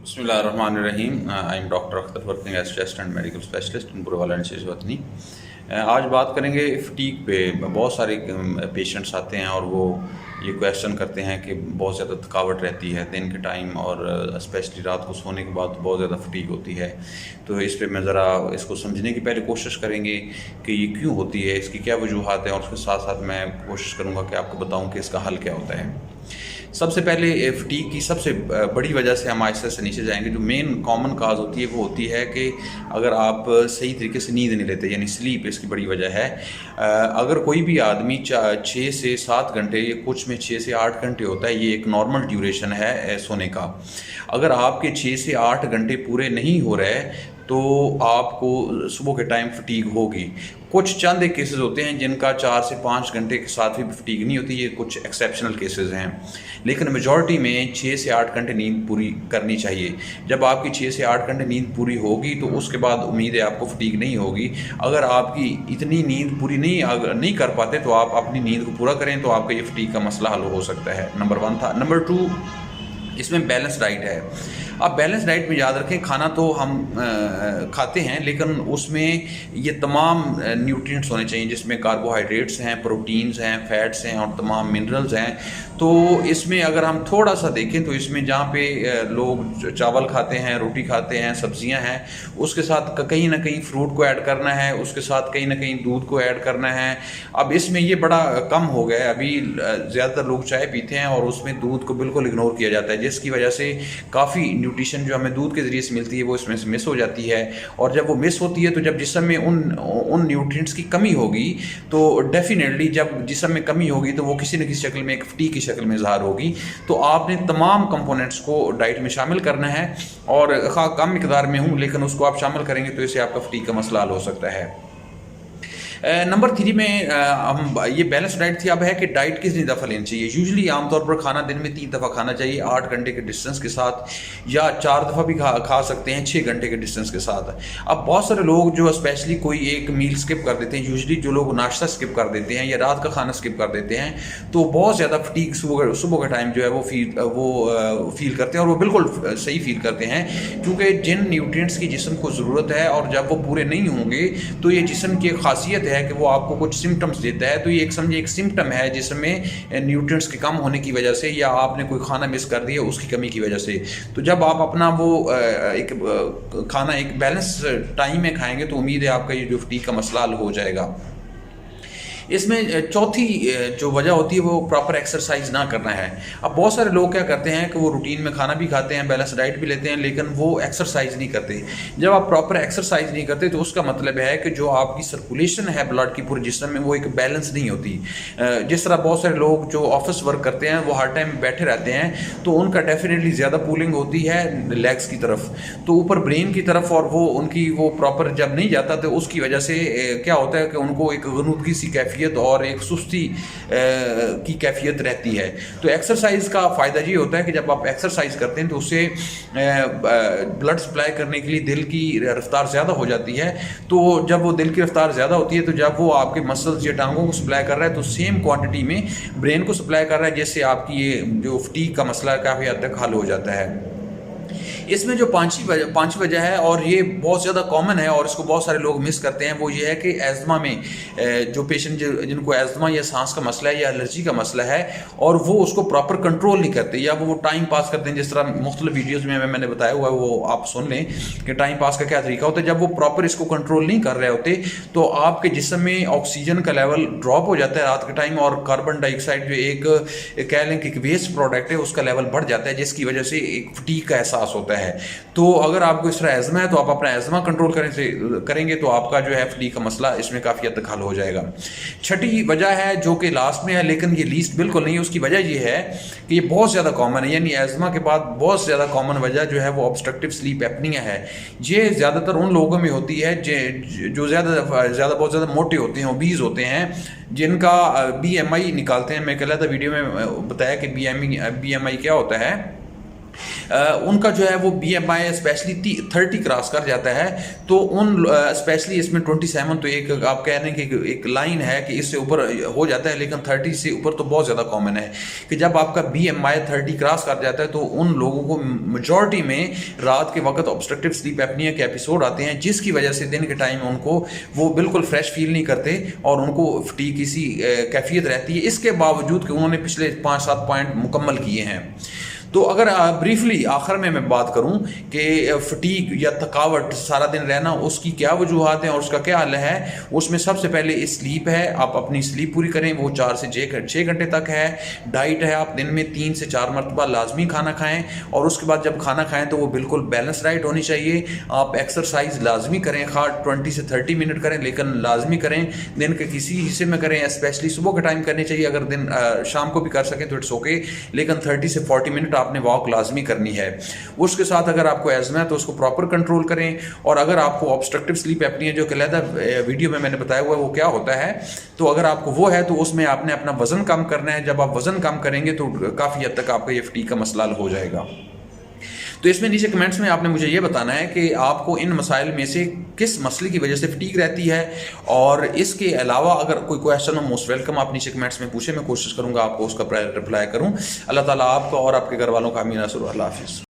बिस्मिल्लाहिर्रहमानिर्रहीम। I am doctor Akhtar working as chest and medical specialist in Burewala and वतनी। आज बात करेंगे फटीग पे। बहुत सारे पेशेंट्स आते हैं और वो ये क्वेश्चन करते हैं कि बहुत ज़्यादा थकावट रहती है दिन के टाइम और स्पेशली रात को सोने के बाद बहुत ज़्यादा फटीग होती है। तो इस पे मैं ज़रा इसको समझने की पहले कोशिश करेंगे कि ये क्यों होती है, इसकी क्या वजूहात हैं, और उसके साथ साथ मैं कोशिश करूँगा कि आपको बताऊँ कि इसका हल क्या होता है। सबसे पहले फटीग की सबसे बड़ी वजह से हम आहिस्ते से नीचे जाएंगे। जो मेन कॉमन काज होती है वो होती है कि अगर आप सही तरीके से नींद नहीं लेते, यानी स्लीप इसकी बड़ी वजह है। अगर कोई भी आदमी 6 से 7 घंटे, कुछ में 6 से 8 घंटे होता है, ये एक नॉर्मल ड्यूरेशन है सोने का। अगर आपके 6 से 8 घंटे पूरे नहीं हो रहे तो आपको सुबह के टाइम फटीग होगी। कुछ चंद एक केसेस होते हैं जिनका 4 से 5 घंटे के साथ भी फटीग नहीं होती, ये कुछ एक्सेप्शनल केसेस हैं, लेकिन मेजॉरिटी में 6 से 8 घंटे नींद पूरी करनी चाहिए। जब आपकी 6 से 8 घंटे नींद पूरी होगी तो उसके बाद उम्मीद है आपको फटीग नहीं होगी। अगर आपकी इतनी नींद पूरी नहीं कर पाते तो आप अपनी नींद को पूरा करें तो आपका ये फटीग का मसला हल हो सकता है। नंबर 1 था। नंबर 2, इसमें बैलेंस डाइट है। अब बैलेंस डाइट में याद रखें, खाना तो हम खाते हैं लेकिन उसमें ये तमाम न्यूट्रिएंट्स होने चाहिए जिसमें कार्बोहाइड्रेट्स हैं, प्रोटीन्स हैं, फैट्स हैं और तमाम मिनरल्स हैं। तो इसमें अगर हम थोड़ा सा देखें तो इसमें जहाँ पे लोग चावल खाते हैं, रोटी खाते हैं, सब्जियां हैं, उसके साथ कहीं ना कहीं फ्रूट को ऐड करना है, उसके साथ कहीं ना कहीं दूध को ऐड करना है। अब इसमें ये बड़ा कम हो गया है। अभी ज़्यादातर लोग चाय पीते हैं और उसमें दूध को बिल्कुल इग्नोर किया जाता है, जिसकी वजह से काफ़ी न्यूट्रिशन जो हमें दूध के ज़रिए से मिलती है वो इसमें से मिस हो जाती है। और जब वो मिस होती है तो जब जिस्म में उन न्यूट्रिएंट्स की कमी होगी तो डेफिनेटली जब जिस्म में कमी होगी तो वो किसी न किसी शक्ल में एक फटीग की शक्ल में ज़ाहिर होगी। तो आपने तमाम कंपोनेंट्स को डाइट में शामिल करना है और कम मिकदार में हूँ लेकिन उसको आप शामिल करेंगे तो इससे आपका फटीग का मसला हल हो सकता है। नंबर 3 में हम ये बैलेंस डाइट थी। अब है कि डाइट कितनी दफ़ा लेनी चाहिए। यूजुअली आमतौर पर खाना दिन में 3 दफ़ा खाना चाहिए 8 घंटे के डिस्टेंस के साथ, या 4 दफ़ा भी खा सकते हैं 6 घंटे के डिस्टेंस के साथ। अब बहुत सारे लोग जो स्पेशली कोई एक मील स्किप कर देते हैं, यूजुअली जो लोग नाश्ता स्किप कर देते हैं या रात का खाना स्किप कर देते हैं, तो बहुत ज़्यादा फटीग सुबह का टाइम जो है वो फील करते हैं और वो बिल्कुल सही फील करते हैं, क्योंकि जिन न्यूट्रिएंट्स की जिस्म को ज़रूरत है और जब वो पूरे नहीं होंगे तो ये जिस्म की खासियत है कि वो आपको कुछ सिम्टम्स देता है। तो ये एक सिम्टम है जिसमें न्यूट्रिएंट्स के कम होने की वजह से या आपने कोई खाना मिस कर दिया उसकी कमी की वजह से। तो जब आप अपना वो खाना एक बैलेंस टाइम में खाएंगे तो उम्मीद है आपका ये जो फटीग का मसला हल हो जाएगा। इसमें चौथी जो वजह होती है वो प्रॉपर एक्सरसाइज ना करना है। अब बहुत सारे लोग क्या करते हैं कि वो रूटीन में खाना भी खाते हैं, बैलेंस डाइट भी लेते हैं, लेकिन वो एक्सरसाइज नहीं करते। जब आप प्रॉपर एक्सरसाइज नहीं करते तो उसका मतलब है कि जो आपकी सर्कुलेशन है ब्लड की पूरे जिस्म में वो एक बैलेंस नहीं होती। जिस तरह बहुत सारे लोग जो ऑफिस वर्क करते हैं वो हर टाइम बैठे रहते हैं तो उनका डेफिनेटली ज़्यादा पूलिंग होती है लेग्स की तरफ, तो ऊपर ब्रेन की तरफ, और वो उनकी वो प्रॉपर जब नहीं जाता तो उसकी वजह से क्या होता है कि उनको एक गनुदगी सी कैफियत और एक सुस्ती की कैफियत रहती है। तो एक्सरसाइज का फ़ायदा ये होता है कि जब आप एक्सरसाइज करते हैं तो उससे ब्लड सप्लाई करने के लिए दिल की रफ्तार ज़्यादा हो जाती है। तो जब वो दिल की रफ्तार ज़्यादा होती है तो जब वो आपके मसल्स या टांगों को सप्लाई कर रहा है तो सेम क्वांटिटी में ब्रेन को सप्लाई कर रहा है, जिससे आपकी ये जो फटीग का मसला काफ़ी हद तक हल हो जाता है। इसमें जो पांचवी वजह है और ये बहुत ज़्यादा कॉमन है और इसको बहुत सारे लोग मिस करते हैं, वो ये है कि एज़मा में जो पेशेंट जिनको एज़मा या सांस का मसला है या एलर्जी का मसला है और वो उसको प्रॉपर कंट्रोल नहीं करते या वो टाइम पास करते हैं। जिस तरह मुख्तलिफ वीडियोज़ में मैंने बताया हुआ है वो आप सुन लें कि टाइम पास का क्या तरीका होता है। जब वो प्रॉपर इसको कंट्रोल नहीं कर रहे होते तो आपके जिस्म में ऑक्सीजन का लेवल ड्रॉप हो जाता है रात के टाइम, और कार्बन डाइऑक्साइड जो एक कह लें कि वेस्ट प्रोडक्ट है उसका लेवल बढ़ जाता है, जिसकी वजह से एक फटीग का एहसास होता है। तो अगर आपको इस तरह एज़मा है तो आप अपना एज़मा कंट्रोल करेंगे तो आपका जो है फटीग का मसला इसमें काफ़ी हद तक हल हो जाएगा। छठी वजह है जो कि लास्ट में है लेकिन ये लीस्ट बिल्कुल नहीं है, उसकी वजह ये है कि ये बहुत ज़्यादा कॉमन है, यानी एज़मा के बाद बहुत ज़्यादा कॉमन वजह जो है वो ऑब्स्ट्रक्टिव स्लीप एपनिया है। ये ज़्यादातर उन लोगों में होती है जो बहुत ज़्यादा मोटे होते हैं, ओबीज होते हैं, जिनका BMI निकालते हैं। मैं कल था वीडियो में बताया कि BMI क्या होता है। उनका जो है वो BMI स्पेशली 30 क्रॉस कर जाता है, तो उन स्पेशली इसमें 27 तो एक आप कह रहे हैं कि एक लाइन है कि इससे ऊपर हो जाता है, लेकिन 30 से ऊपर तो बहुत ज़्यादा कॉमन है कि जब आपका BMI 30 क्रॉस कर जाता है तो उन लोगों को मेजॉरिटी में रात के वक्त ऑब्स्ट्रक्टिव स्लीप एपनिया के एपिसोड आते हैं, जिसकी वजह से दिन के टाइम उनको वो बिल्कुल फ्रेश फील नहीं करते और उनको फटीग की सी कैफियत रहती है, इसके बावजूद कि उन्होंने पिछले 5-7 पॉइंट मुकम्मल किए हैं। तो अगर ब्रीफली आखिर में मैं बात करूं कि फटीग या थकावट सारा दिन रहना उसकी क्या वजूहत हैं और उसका क्या हल है, उसमें सबसे पहले स्लीप है। आप अपनी स्लीप पूरी करें, वो 4 से 6 घंटे तक है। डाइट है, आप दिन में 3 से 4 मरतबा लाजमी खाना खाएं और उसके बाद जब खाना खाएं तो वो बिल्कुल बैलेंस डाइट होनी चाहिए। आप एक्सरसाइज लाजमी करें, खा 20 से 30 मिनट करें, लेकिन लाजमी करें, दिन के किसी हिस्से में करें, स्पेशली सुबह के टाइम करनी चाहिए। अगर दिन शाम को भी कर सकें तो इट्स ओके, लेकिन 30 से 40 मिनट आपने वॉक लाजमी करनी है। उसके साथ अगर आपको एज़मा है तो उसको प्रॉपर कंट्रोल करें, और अगर आपको ऑब्स्ट्रक्टिव स्लीप एपनिया जो कि अलहदा वीडियो में मैंने बताया हुआ है वो क्या होता है, तो अगर आपको वो है तो उसमें आपने अपना वज़न कम करना है। जब आप वज़न कम करेंगे तो काफ़ी हद तक आपका ये फटीग का मसला हल हो जाएगा। तो इसमें नीचे कमेंट्स में आपने मुझे ये बताना है कि आपको इन मसाइल में से किस मसले की वजह से फटीग रहती है, और इसके अलावा अगर कोई क्वेश्चन हो मोस्ट वेलकम, आप नीचे कमेंट्स में पूछे, मैं कोशिश करूँगा आपको उसका रिप्लाई करूँ। अल्लाह ताला आपका और आपके घर वालों का आमीन। अल्लाह हाफिज़।